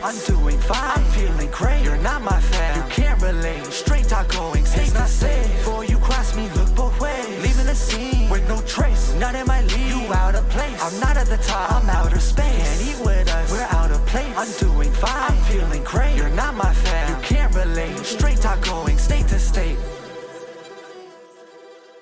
place. I'm doing fine, I'm feeling great. You're not my fan, you can't relate. Straight talk going, stay not safe. Before you cross me, look both ways. Leaving the scene with no trace, none in my league. You out of place, I'm not at the top, I'm outer space. Can't eat with us, we're out of place. I'm doing fine, I'm feeling great. You're not my fan, you can't relate. Straight talk going, state to state.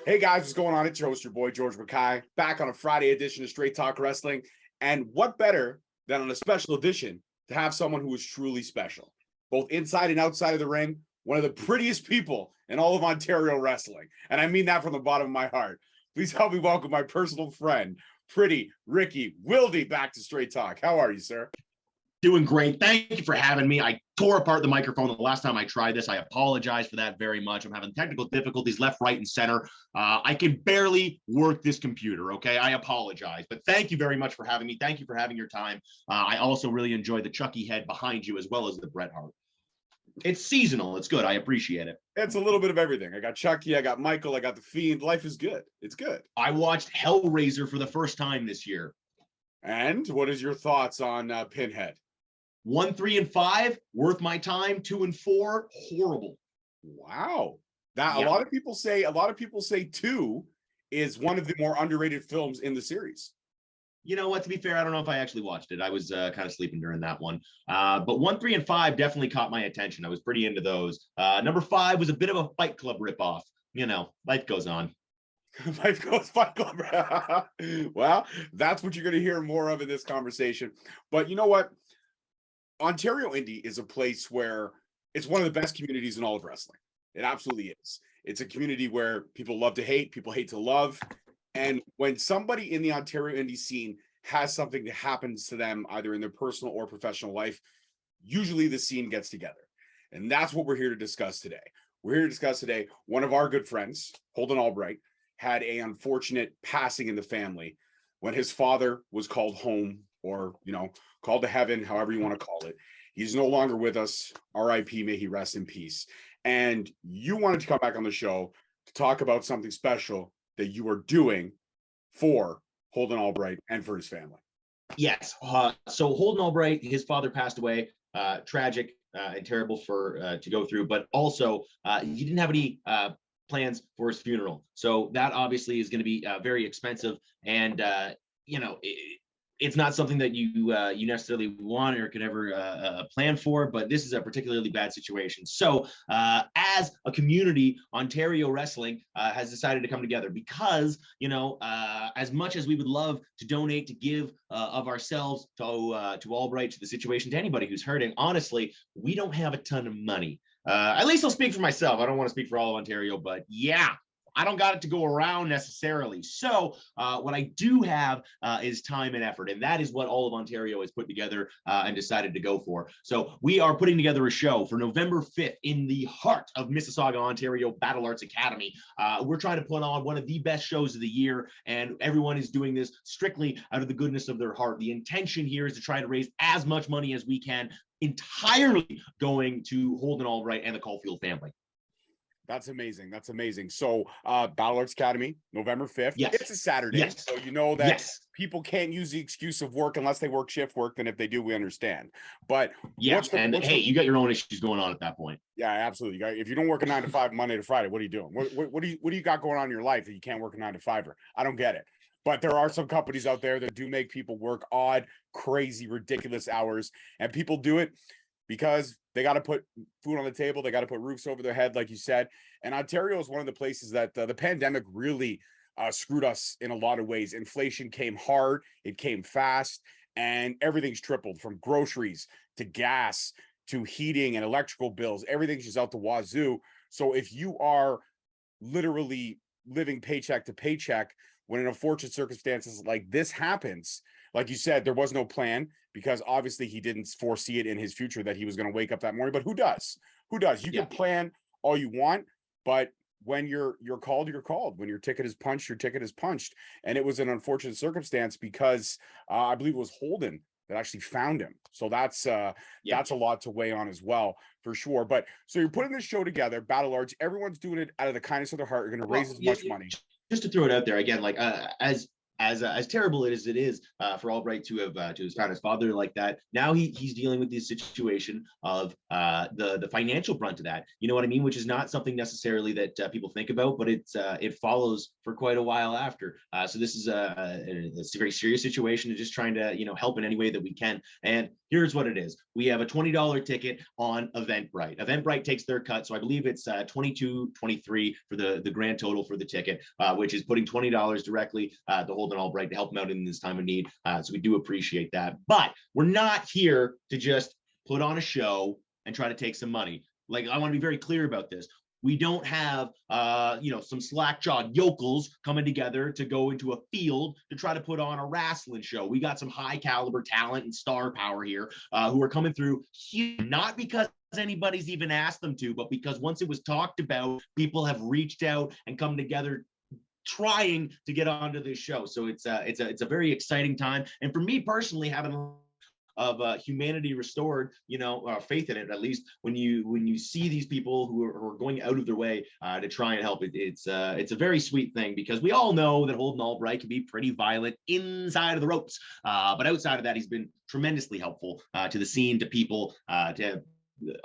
Hey guys, what's going on? It's your host, your boy, George Mackay, back on a Friday edition of Straight Talk Wrestling. And what better than on a special edition to have someone who is truly special, both inside and outside of the ring, one of the prettiest people in all of Ontario wrestling. And I mean that from the bottom of my heart. Please help me welcome my personal friend, Pretty Ricky Wilde, back to Straight Talk. How are you, sir? Doing great. Thank you for having me. I tore apart the microphone the last time I tried this. I apologize for that very much. I'm having technical difficulties left, right, and center. I can barely work this computer, okay? I apologize. But thank you very much for having me. Thank you for having your time. I also really enjoy the Chucky head behind you as well as the Bret Hart. It's seasonal. It's good. I appreciate it. It's a little bit of everything. I got Chucky, I got Michael, I got The Fiend. Life is good. It's good. I watched Hellraiser for the first time this year. And what is your thoughts on Pinhead? 1, 3, and 5, worth my time. 2 and 4, horrible. Wow. That a lot of people say 2 is one of the more underrated films in the series. You know what? To be fair, I don't know if I actually watched it. I was kind of sleeping during that one. But 1, 3, and 5 definitely caught my attention. I was pretty into those. Number 5 was a bit of a Fight Club ripoff. You know, life goes on. Life goes Fight Club. Well, that's what you're going to hear more of in this conversation. But you know what? Ontario Indy is a place where it's one of the best communities in all of wrestling. It absolutely is. It's a community where people love to hate, people hate to love. And when somebody in the Ontario Indy scene has something that happens to them, either in their personal or professional life, usually the scene gets together. And that's what we're here to discuss today. We're here to discuss today, one of our good friends, Holden Albright, had an unfortunate passing in the family when his father was called home, or, you know, called to heaven, however you want to call it. He's no longer with us. R.I.P. May he rest in peace. And you wanted to come back on the show to talk about something special that you are doing for Holden Albright and for his family. Yes. So Holden Albright, his father passed away. Tragic and terrible for to go through, but also he didn't have any plans for his funeral. So that obviously is going to be very expensive. And, you know, it's not something that you necessarily want or could ever plan for, but this is a particularly bad situation. So as a community, Ontario Wrestling has decided to come together because, you know, as much as we would love to donate, to give of ourselves to Albright, to the situation, to anybody who's hurting, honestly, we don't have a ton of money. At least I'll speak for myself. I don't want to speak for all of Ontario, but yeah, I don't got it to go around necessarily. So what I do have is time and effort. And that is what all of Ontario has put together and decided to go for. So we are putting together a show for November 5th in the heart of Mississauga, Ontario Battle Arts Academy. We're trying to put on one of the best shows of the year. And everyone is doing this strictly out of the goodness of their heart. The intention here is to try to raise as much money as we can, entirely going to Holden Albright and the Caulfield family. That's amazing. That's amazing. So Battle Arts Academy, November 5th. Yes. It's a Saturday. Yes. So you know that yes. people can't use the excuse of work unless they work shift work. And if they do, we understand. But yeah, you got your own issues going on at that point. Yeah, absolutely. If you don't work a 9 to 5 Monday to Friday, what are you doing? What do you got going on in your life that you can't work a 9 to 5? I don't get it. But there are some companies out there that do make people work odd, crazy, ridiculous hours, and people do it because they got to put food on the table. They got to put roofs over their head, like you said. And Ontario is one of the places that the pandemic really screwed us in a lot of ways. Inflation came hard. It came fast. And everything's tripled, from groceries to gas to heating and electrical bills. Everything's just out the wazoo. So if you are literally living paycheck to paycheck, when an unfortunate circumstances like this happens, like you said, there was no plan, because obviously he didn't foresee it in his future that he was going to wake up that morning. But who does? Who does? You can plan all you want, but when you're called, you're called. When your ticket is punched, your ticket is punched. And it was an unfortunate circumstance because I believe it was Holden that actually found him. So that's a lot to weigh on as well, for sure. But so you're putting this show together, Battle Arts. Everyone's doing it out of the kindness of their heart. You're going to raise as much money. Just to throw it out there again, like as as terrible as it is for Albright to have found his father like that, now he's dealing with this situation of the financial brunt of that. You know what I mean? Which is not something necessarily that people think about, but it follows for quite a while after. So this is a very serious situation, and just trying to help in any way that we can. And here's what it is: we have a $20 ticket on Eventbrite. Eventbrite takes their cut, so I believe it's $22.23 for the grand total for the ticket, which is putting $20 directly to Holden Albright to help him out in this time of need. So we do appreciate that. But we're not here to just put on a show and try to take some money. Like, I want to be very clear about this. We don't have, some slack-jawed yokels coming together to go into a field to try to put on a wrestling show. We got some high-caliber talent and star power here who are coming through here, not because anybody's even asked them to, but because once it was talked about, people have reached out and come together trying to get onto this show. So it's a very exciting time. And for me personally, having of humanity restored, faith in it, at least when you see these people who are going out of their way to try and help. It's a very sweet thing, because we all know that Holden Albright can be pretty violent inside of the ropes, but outside of that, he's been tremendously helpful to the scene, to people, to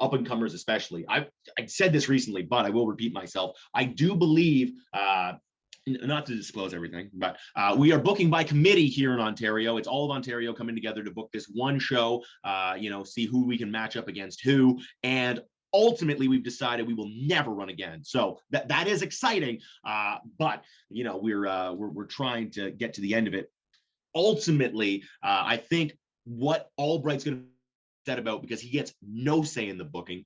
up and comers especially. I said this recently, but I will repeat myself. I do believe, not to disclose everything, but we are booking by committee here in Ontario. It's all of Ontario coming together to book this one show, see who we can match up against who. And ultimately, we've decided we will never run again. So that is exciting, but we're trying to get to the end of it. Ultimately, I think what Albright's going to upset about, because he gets no say in the booking,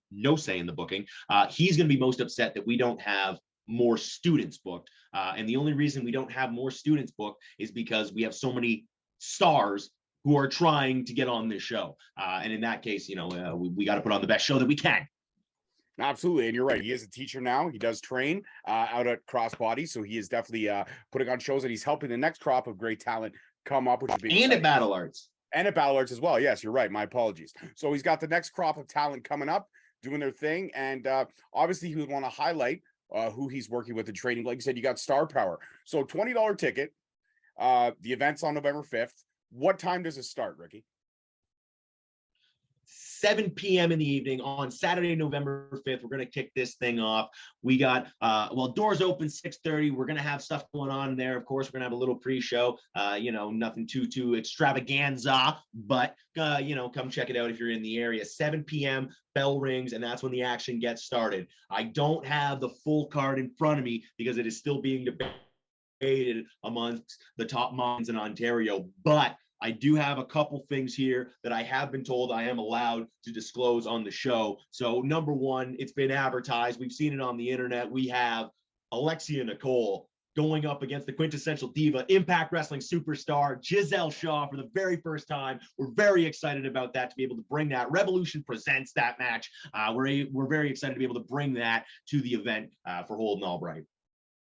he's going to be most upset that we don't have more students booked. And the only reason we don't have more students booked is because we have so many stars who are trying to get on this show. And in that case, we got to put on the best show that we can. Absolutely. And you're right. He is a teacher now. He does train out at Crossbody. So he is definitely putting on shows, and he's helping the next crop of great talent come up, which is and at Battle Arts. And at Battle Arts as well. Yes, you're right. My apologies. So he's got the next crop of talent coming up, doing their thing. And obviously, he would want to highlight who he's working with and training. Like you said, you got star power. So $20 ticket. The event's on November 5th. What time does it start, Ricky? 7 p.m. in the evening on Saturday, November 5th. We're going to kick this thing off. We got, doors open 6:30. We're going to have stuff going on there. Of course, we're going to have a little pre-show, nothing too extravaganza, but, come check it out if you're in the area. 7 p.m., bell rings, and that's when the action gets started. I don't have the full card in front of me because it is still being debated amongst the top minds in Ontario, but I do have a couple things here that I have been told I am allowed to disclose on the show. So number one, it's been advertised. We've seen it on the internet. We have Alexia Nicole going up against the quintessential diva, Impact Wrestling superstar, Giselle Shaw, for the very first time. We're very excited about that, to be able to bring that. Revolution presents that match. We're very excited to be able to bring that to the event for Holden Albright.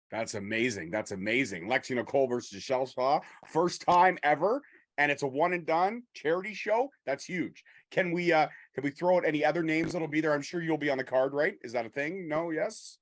That's amazing. That's amazing. Alexia Nicole versus Giselle Shaw. First time ever. And it's a one and done charity show. That's huge. Can we throw out any other names that'll be there? I'm sure you'll be on the card, right? Is that a thing? No, yes.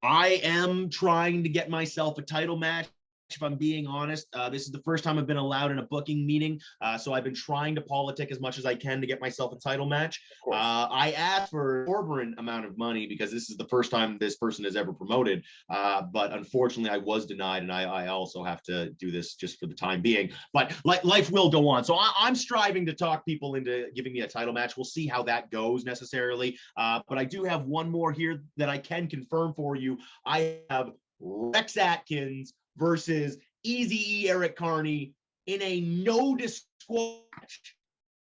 I am trying to get myself a title match, if I'm being honest. This is the first time I've been allowed in a booking meeting. So I've been trying to politic as much as I can to get myself a title match. I asked for an exorbitant amount of money because this is the first time this person has ever promoted. But unfortunately, I was denied, and I also have to do this just for the time being. But life will go on. So I'm striving to talk people into giving me a title match. We'll see how that goes necessarily. But I do have one more here that I can confirm for you. I have Rex Atkins versus Eazy-E Eric Carney in a no disqualification match,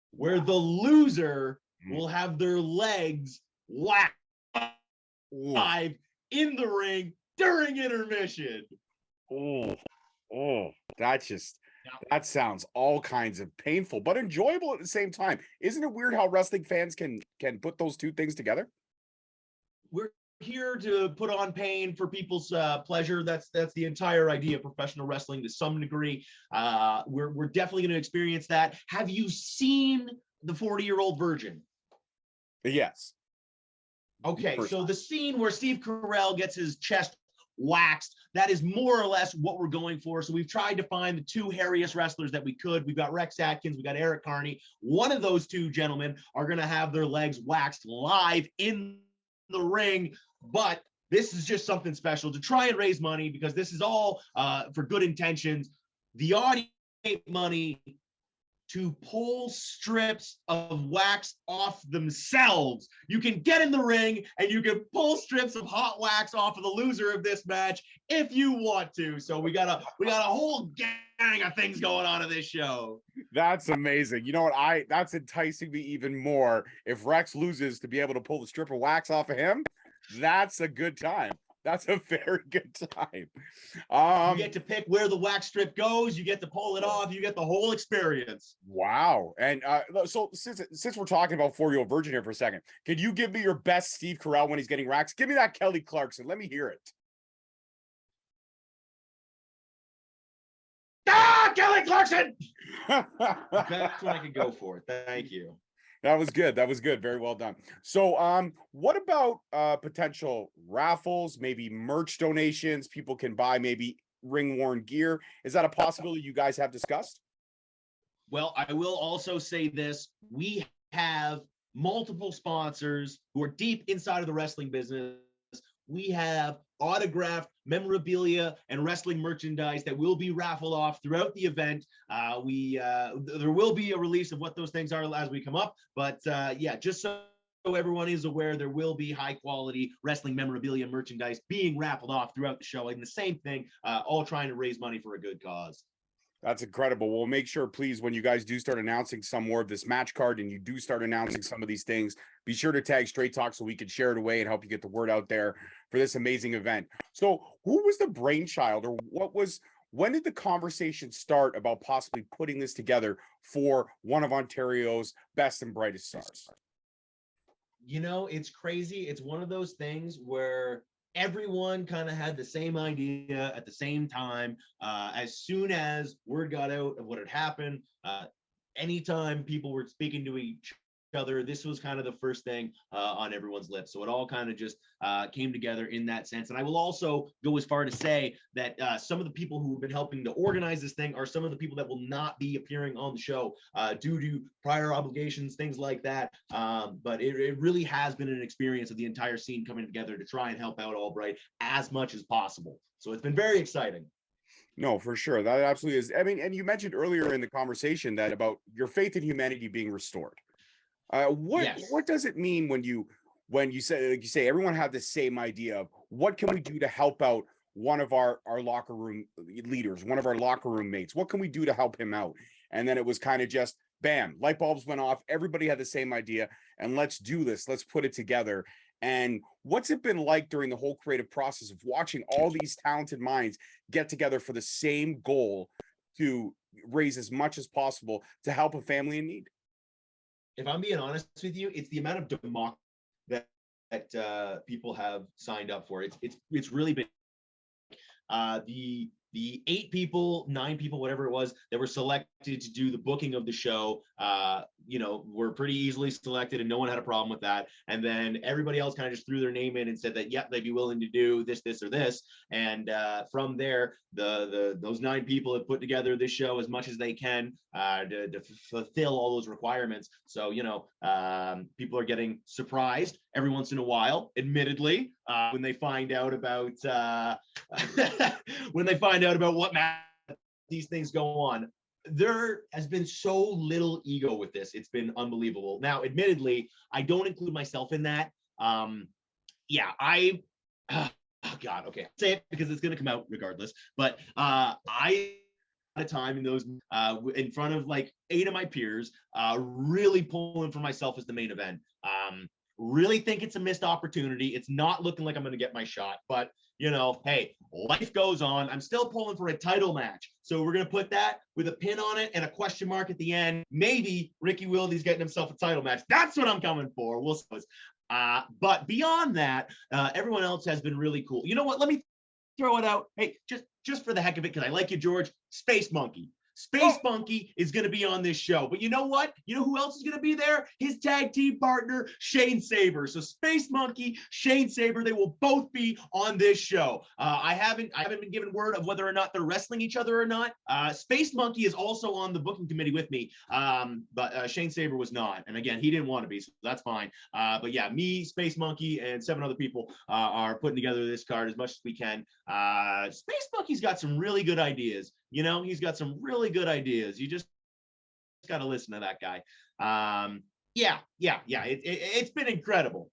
where the loser will have their legs whacked live in the ring during intermission. That sounds all kinds of painful, but enjoyable at the same time. Isn't it weird how wrestling fans can put those two things together? We're here to put on pain for people's pleasure. That's the entire idea of professional wrestling to some degree. We're definitely going to experience that. Have you seen the 40-Year-Old Virgin? Yes. Okay, so the scene where Steve Carell gets his chest waxed. That is more or less what we're going for. So we've tried to find the two hairiest wrestlers that we could. We've got Rex Atkins, we got Eric Carney. One of those two gentlemen are going to have their legs waxed live in the ring, but this is just something special to try and raise money, because this is all for good intentions. The audience money to pull strips of wax off themselves. You can get in the ring and you can pull strips of hot wax off of the loser of this match if you want to. So we got a whole gang of things going on in this show. That's amazing. You know what? That's enticing me even more. If Rex loses, to be able to pull the strip of wax off of him, that's a good time. That's a very good time. You get to pick where the wax strip goes. You get to pull it off. You get the whole experience. Wow. And so since we're talking about 4-year-old virgin here for a second, can you give me your best Steve Carell when he's getting waxed? Give me that Kelly Clarkson. Let me hear it. Kelly Clarkson! That's what I could go for. Thank you. That was good. That was good. Very well done. So, what about potential raffles, maybe merch donations? People can buy maybe ring-worn gear. Is that a possibility you guys have discussed? Well, I will also say this. We have multiple sponsors who are deep inside of the wrestling business. We have autographed memorabilia and wrestling merchandise that will be raffled off throughout the event. There will be a release of what those things are as we come up. But yeah, just so everyone is aware, there will be high quality wrestling memorabilia merchandise being raffled off throughout the show. And the same thing, all trying to raise money for a good cause. That's incredible. We'll make sure, please, when you guys do start announcing some more of this match card and you do start announcing some of these things, be sure to tag Straight Talk so we can share it away and help you get the word out there for this amazing event. So who was the brainchild, or when did the conversation start about possibly putting this together for one of Ontario's best and brightest stars? You know, it's crazy. It's one of those things where everyone kind of had the same idea at the same time. As soon as word got out of what had happened, anytime people were speaking to each other, this was kind of the first thing on everyone's lips. So it all kind of just came together in that sense. And I will also go as far to say that some of the people who have been helping to organize this thing are some of the people that will not be appearing on the show due to prior obligations, things like that. But it really has been an experience of the entire scene coming together to try and help out Albright as much as possible. So it's been very exciting. No, for sure. That absolutely is. I mean, and you mentioned earlier in the conversation that about your faith in humanity being restored. What does it mean when you say, like you say, everyone had the same idea of what can we do to help out one of our locker room leaders, one of our locker room mates? What can we do to help him out? And then it was kind of just bam, light bulbs went off. Everybody had the same idea, and let's do this. Let's put it together. And what's it been like during the whole creative process of watching all these talented minds get together for the same goal to raise as much as possible to help a family in need? If I'm being honest with you, it's the amount of democracy that people have signed up for. It's really been the 8 people, 9 people, whatever it was, that were selected to do the booking of the show, were pretty easily selected, and no one had a problem with that. And then everybody else kind of just threw their name in and said that, yep, they'd be willing to do this, this, or this. And from there, those 9 people have put together this show as much as they can to fulfill all those requirements. So, people are getting surprised every once in a while, admittedly, when they find out about what these things go on. There has been so little ego with this. It's been unbelievable. Now, admittedly, I don't include myself in that. Oh God, okay. I'll say it because it's going to come out regardless. But I had a time in those in front of like 8 of my peers, really pulling for myself as the main event. Really think it's a missed opportunity. It's not looking like I'm going to get my shot, but hey, life goes on. I'm still pulling for a title match. So we're going to put that with a pin on it and a question mark at the end. Maybe Ricky Wilde's getting himself a title match. That's what I'm coming for. We'll see. But beyond that, everyone else has been really cool. You know what? Let me throw it out. Hey, just for the heck of it, because I like you, George. Space Monkey. Space Monkey is going to be on this show. But you know what? You know who else is going to be there? His tag team partner, Shane Saber. So Space Monkey, Shane Saber, they will both be on this show. I haven't been given word of whether or not they're wrestling each other or not. Space Monkey is also on the booking committee with me, but Shane Saber was not. And again, he didn't want to be, so that's fine. But yeah, me, Space Monkey, and 7 other people are putting together this card as much as we can. Space Monkey's got some really good ideas. You know, he's got some really good ideas. You just got to listen to that guy. It's been incredible.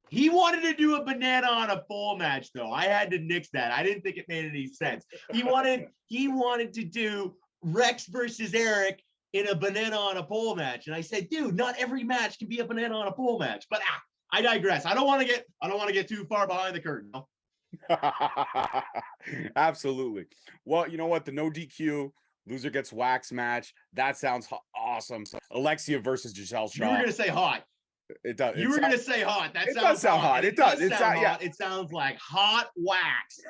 He wanted to do a banana on a pole match, though. I had to nix that. I didn't think it made any sense. He wanted to do Rex versus Eric in a banana on a pole match, and I said, dude, not every match can be a banana on a pole match. But I digress. I don't want to get too far behind the curtain. Absolutely. Well, you know what? The no DQ loser gets wax match. That sounds awesome. Alexia versus Giselle Shaw. You were gonna say hot. It does. You were gonna say hot. That does sound hot. It does. Yeah. It sounds like hot wax.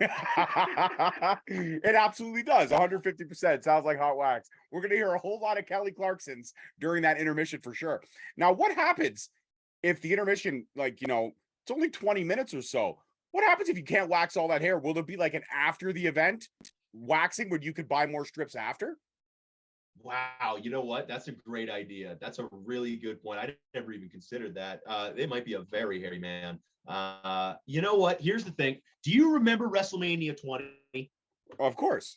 It absolutely does. 150%. Sounds like hot wax. We're gonna hear a whole lot of Kelly Clarksons during that intermission for sure. Now, what happens if the intermission, like, you know, it's only 20 minutes or so? What happens if you can't wax all that hair? Will there be like an after the event waxing where you could buy more strips after? Wow, you know what? That's a great idea. That's a really good point. I never even considered that. It might be a very hairy man. You know what? Here's the thing. Do you remember WrestleMania 20? Of course.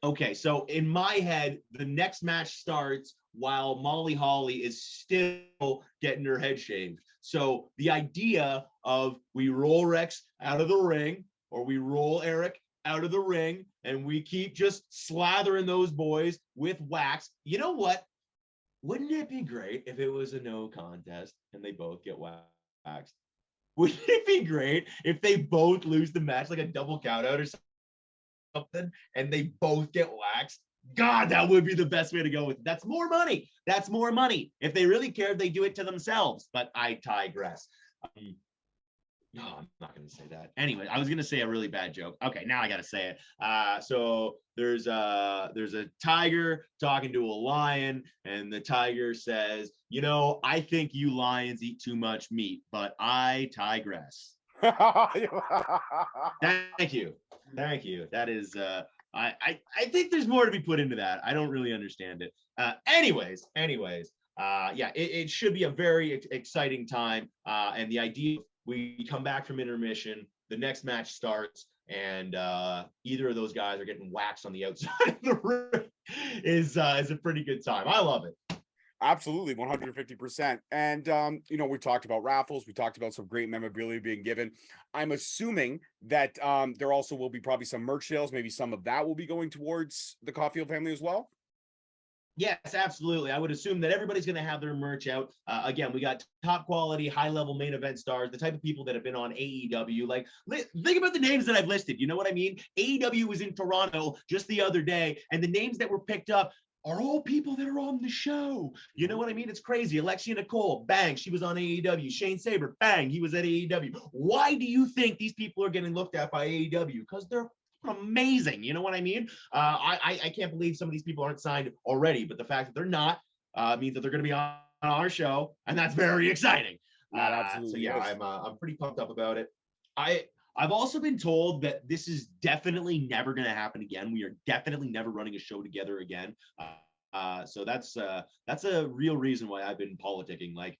Okay, so in my head, the next match starts while Molly Holly is still getting her head shaved. So the idea of we roll Rex out of the ring, or we roll Eric out of the ring, and we keep just slathering those boys with wax. You know what? Wouldn't it be great if it was a no contest and they both get waxed? Wouldn't it be great if they both lose the match, like a double count out or something, and they both get waxed? God, that would be the best way to go with it. That's more money. That's more money. If they really cared, they do it to themselves. But I digress. No, I'm not going to say that. Anyway, I was going to say a really bad joke. Okay, now I got to say it. So there's a tiger talking to a lion, and the tiger says, you know, I think you lions eat too much meat, but I digress. Thank you. That is, I think there's more to be put into that. I don't really understand it. Anyways, yeah, it should be a very exciting time. And the idea, we come back from intermission, the next match starts, and either of those guys are getting waxed on the outside of the ring is a pretty good time. I love it. Absolutely, 150%. And you know, we talked about raffles, we talked about some great memorabilia being given. I'm assuming that there also will be probably some merch sales. Maybe some of that will be going towards the Caulfield family as well. Yes, absolutely. I would assume that everybody's going to have their merch out. Again, we got top quality, high level main event stars, the type of people that have been on AEW. Like, think about the names that I've listed. You know what I mean? AEW was in Toronto just the other day, and the names that were picked up are all people that are on the show. You know what I mean? It's crazy. Alexia Nicole, bang, she was on AEW. Shane Saber, bang, he was at AEW. Why do you think these people are getting looked at by AEW? Because they're amazing. You know what I mean? I can't believe some of these people aren't signed already, but the fact that they're not means that they're going to be on our show, and that's very exciting. So yeah, I'm pretty pumped up about it. I've also been told that this is definitely never going to happen again. We are definitely never running a show together again. So that's a real reason why I've been politicking. Like,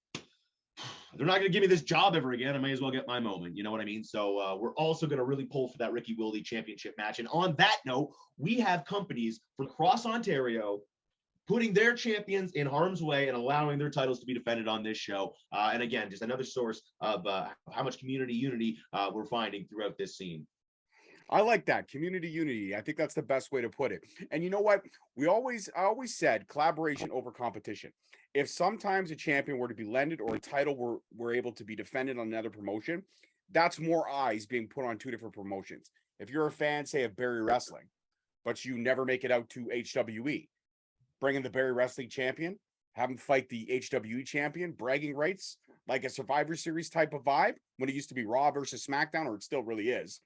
they're not going to give me this job ever again. I may as well get my moment. You know what I mean? So we're also going to really pull for that Ricky Wilde championship match. And on that note, we have companies from across Ontario putting their champions in harm's way and allowing their titles to be defended on this show. And again, just another source of how much community unity we're finding throughout this scene. I like that, community unity. I think that's the best way to put it. And you know what? I always said collaboration over competition. If sometimes a champion were to be lended or a title were able to be defended on another promotion, that's more eyes being put on two different promotions. If you're a fan, say, of Barrie Wrestling, but you never make it out to HWE, bring in the Barrie Wrestling champion, have him fight the HWE champion, bragging rights, like a Survivor Series type of vibe when it used to be Raw versus SmackDown, or it still really is.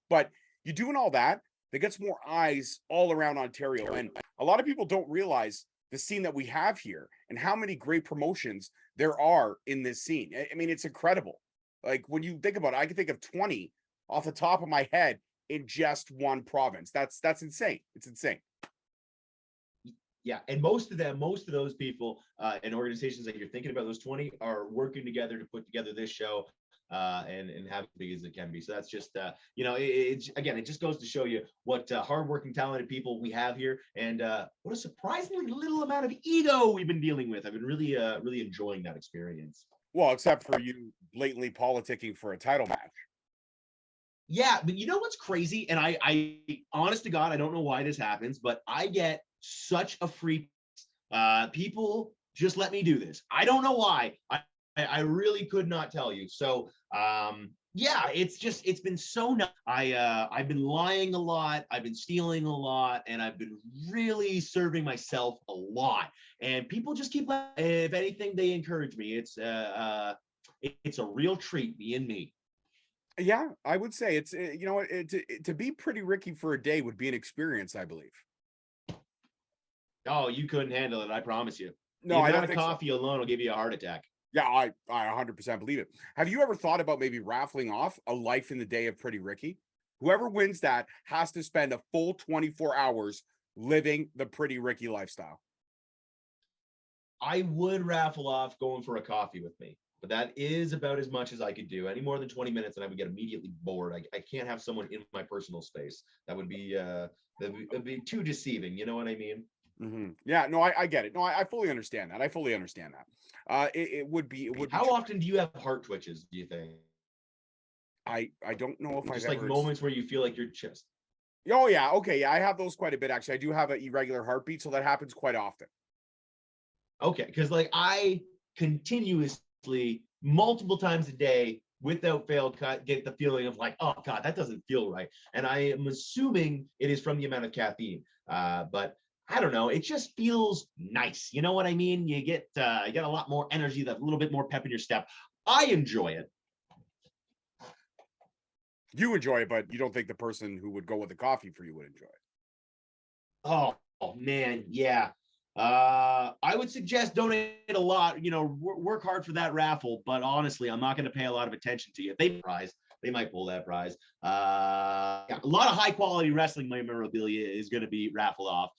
But you're doing all that, that gets more eyes all around Ontario. And a lot of people don't realize the scene that we have here and how many great promotions there are in this scene. I mean, it's incredible. Like when you think about it, I can think of 20 off the top of my head in just one province. That's insane. It's insane. Yeah, and most of those people and organizations that you're thinking about, those 20, are working together to put together this show and have it big as it can be. So that's just again, it just goes to show you what hardworking, talented people we have here, and what a surprisingly little amount of ego we've been dealing with. I've been really enjoying that experience. Well, except for you blatantly politicking for a title match. Yeah, but you know what's crazy? And I honest to God, I don't know why this happens, but I get such a free people just let me do this. I don't know why. I really could not tell you. So yeah, it's been so nuts. I've been lying a lot, I've been stealing a lot, and I've been really serving myself a lot. And people just keep, if anything, they encourage me. It's a real treat, being me. Yeah, I would say it's to be Pretty Ricky for a day would be an experience, I believe. Oh, you couldn't handle it, I promise you. No, the I don't amount of think so. coffee alone will give you a heart attack. Yeah, I 100% believe it. Have you ever thought about maybe raffling off a life in the day of Pretty Ricky? Whoever wins that has to spend a full 24 hours living the Pretty Ricky lifestyle. I would raffle off going for a coffee with me, but that is about as much as I could do. Any more than 20 minutes and I would get immediately bored. I can't have someone in my personal space. That would be that'd be too deceiving. You know what I mean? Mm-hmm. Yeah, no, I get it. No, I fully understand that. I fully understand that. It would be. How often do you have heart twitches, do you think? I don't know if Just I've like ever. moments where you feel like your chest. Oh yeah, okay, yeah, I have those quite a bit actually. I do have an irregular heartbeat, so that happens quite often. Okay, because like I continuously, multiple times a day, without fail, get the feeling of like, oh God, that doesn't feel right. And I am assuming it is from the amount of caffeine. But I don't know, it just feels nice. You know what I mean? You get a lot more energy, that little bit more pep in your step. I enjoy it. You enjoy it, but you don't think the person who would go with the coffee for you would enjoy it. Oh man, yeah. I would suggest donate a lot, work hard for that raffle, but honestly, I'm not going to pay a lot of attention to you. If they prize, they might pull that prize. A lot of high quality wrestling memorabilia is going to be raffled off.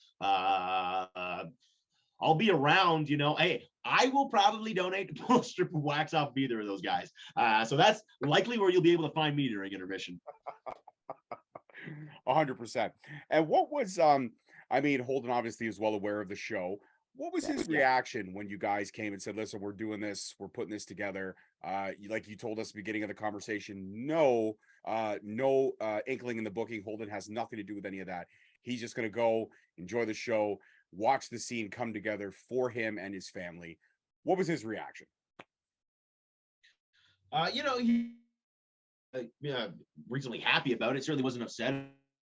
I'll be around, hey, I will probably donate to pull a strip of wax off of either of those guys. So that's likely where you'll be able to find me during intermission. 100%. And what was Holden obviously is well aware of the show. What was his reaction when you guys came and said, listen, we're doing this, we're putting this together? Like you told us at the beginning of the conversation, no inkling in the booking. Holden has nothing to do with any of that. He's just going to go enjoy the show, watch the scene come together for him and his family. What was his reaction? He reasonably happy about it. Certainly wasn't upset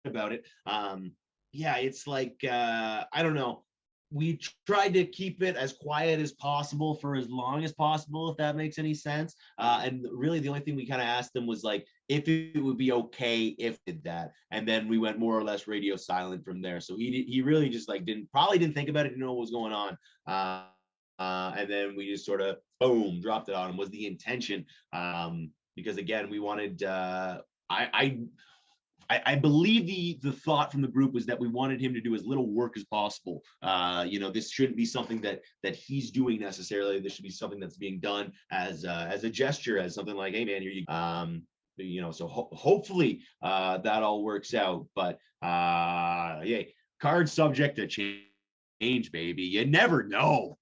about it. It's like, I don't know. We tried to keep it as quiet as possible for as long as possible, if that makes any sense. And really the only thing we kind of asked them was like, if it would be okay if did that. And then we went more or less radio silent from there. So he really just like didn't think about it, didn't know what was going on. And then we just sort of, boom, dropped it on him, was the intention. Because again, we wanted, I believe the thought from the group was that we wanted him to do as little work as possible. This shouldn't be something that he's doing necessarily. This should be something that's being done as a gesture, as something like, hey man, here you so hopefully that all works out. But yeah, card subject to change, baby. You never know.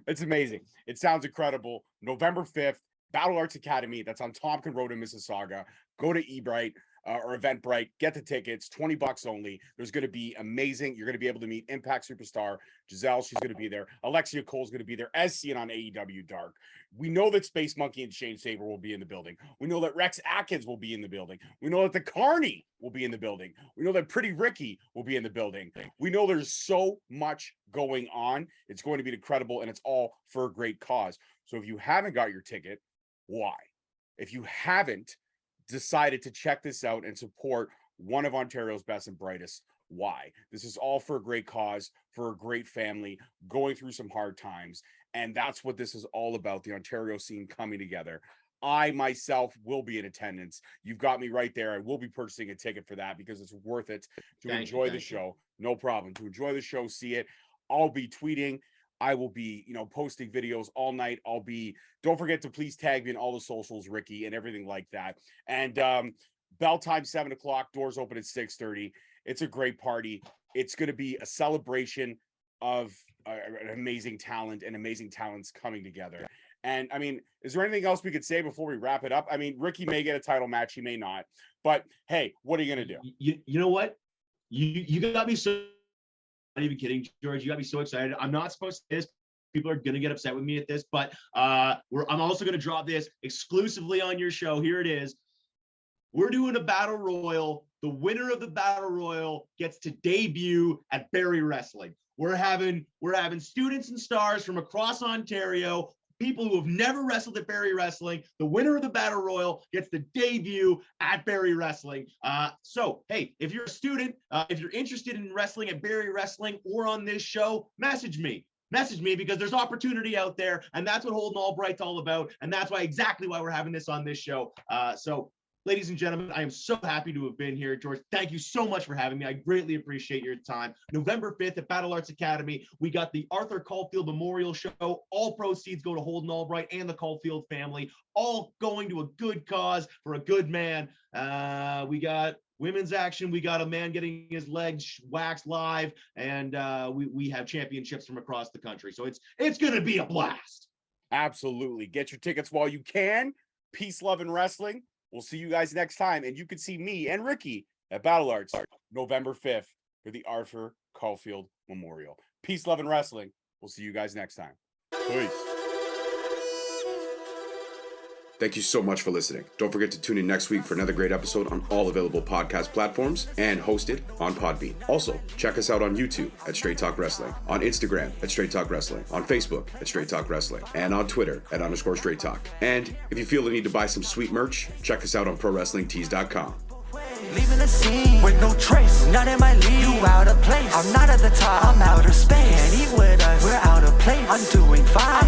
It's amazing. It sounds incredible. November 5th. Battle Arts Academy, that's on Tompkin Road in Mississauga. Go to Ebright or Eventbrite, get the tickets, $20 only. There's going to be amazing. You're going to be able to meet Impact superstar Giselle. She's going to be there. Alexia Cole's going to be there, as seen on AEW Dark. We know that Space Monkey and Shane Saber will be in the building. We know that Rex Atkins will be in the building. We know that the Carney will be in the building. We know that Pretty Ricky will be in the building. We know there's so much going on. It's going to be incredible, and it's all for a great cause. So if you haven't got your ticket, why? If you haven't decided to check this out and support one of Ontario's best and brightest. Why? This is all for a great cause, for a great family, going through some hard times. And that's what this is all about, the Ontario scene coming together. I myself will be in attendance. You've got me right there. I will be purchasing a ticket for that because it's worth it to enjoy the show. No problem. To enjoy the show, see it. I'll be tweeting. I will be, posting videos all night. Don't forget to please tag me in all the socials, Ricky, and everything like that. And bell time 7:00, doors open at 6:30. It's a great party. It's going to be a celebration of an amazing talent and amazing talents coming together. And I mean, is there anything else we could say before we wrap it up? I mean, Ricky may get a title match, he may not. But hey, what are you going to do? You know what? You got me so, not even kidding, George. You got me so excited. I'm not supposed to this. People are going to get upset with me at this, but I'm also going to drop this exclusively on your show. Here it is. We're doing a battle royal. The winner of the battle royal gets to debut at Barrie Wrestling. We're having students and stars from across Ontario, people who have never wrestled at Barrie Wrestling. The winner of the battle royal gets the debut at Barrie Wrestling. So, hey, if you're a student, if you're interested in wrestling at Barrie Wrestling or on this show, message me because there's opportunity out there, and that's what Holden Albright's all about, and that's exactly why we're having this on this show. So, ladies and gentlemen, I am so happy to have been here. George, thank you so much for having me. I greatly appreciate your time. November 5th at Battle Arts Academy, we got the Arthur Caulfield Memorial Show. All proceeds go to Holden Albright and the Caulfield family, all going to a good cause for a good man. We got women's action. We got a man getting his legs waxed live, and we have championships from across the country. So it's going to be a blast. Absolutely. Get your tickets while you can. Peace, love, and wrestling. We'll see you guys next time. And you can see me and Ricky at Battle Arts November 5th for the Arthur Caulfield Memorial. Peace, love, and wrestling. We'll see you guys next time. Peace. Thank you so much for listening. Don't forget to tune in next week for another great episode on all available podcast platforms and hosted on Podbean. Also, check us out on YouTube at Straight Talk Wrestling, on Instagram at Straight Talk Wrestling, on Facebook at Straight Talk Wrestling, and on Twitter at _Straight Talk. And if you feel the need to buy some sweet merch, check us out on ProWrestlingTees.com. Leaving the scene with no trace, not in my league. You out of place. I'm not at the top, I'm outer space. Can't eat with us, we're out of place. I'm doing fine.